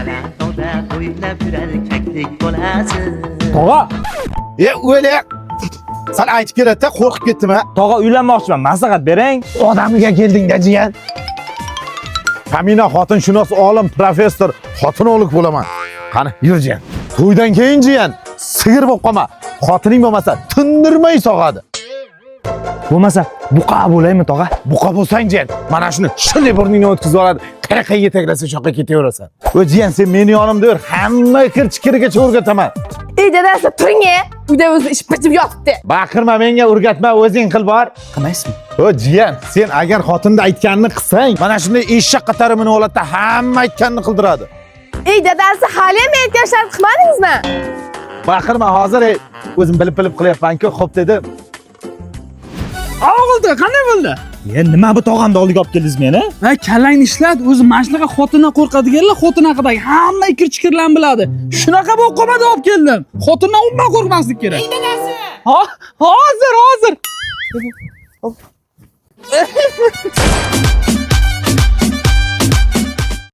Balandonda o'ynab yurar kakdek bo'lasiz. Tog'a, O'ylay. Sen aytib kerakda qo'rqib ketdim ha. tog'a uylanmoqchiman, maslahat bering. Odamiga kelding-da jiyan. Kamina xotinshunos olim professor xotinolog bo'laman. Qani, yur jiyan. To'ydan keyin jiyan, sigir bo'lib qolma. Xotining bo'lmasa tindirmay sog'adi. Bo'lmasa buqa bo'laymi tog'a? Buqa bo'lsang jiyan, mana shuni shunday burningni o'tkazib oladi. Qanaqa yetaklasa shoqqa ketaverasan. O jiyan, sen meni yonimda yur, hamma kir-chikirigacha o'rgataman. Ey dadasi, turing-a. Uyda o'zi ish bitib yotibdi. Baqirma, menga o'rgatma, o'zing qil bor. Qilmaysizmi? O jiyan, sen agar xotinda aytganini qilsang, mana shunday eshak qatarimini olatda hamma aytganini qildiradi. Ey dadasi, hali ham aytgan shart qilmadingizmi? Baqirma, hozir o'zim bilib qilyapman-ku, xo'p dedim. O'g'ildi, qanday bo'ldi? Nima bu tog'amni oldiga olib keldingiz meni? Ha, kallangni ishlat, o'zi mana shunaqa xotindan qo'rqadiganlar xotin haqidagi hamma ikir-chikirlarni biladi. Shunaqa bo'lib qolmadi olib keldim. Xotindan umuman qo'rqmaslik kerak. Ey dadasi. Hozir.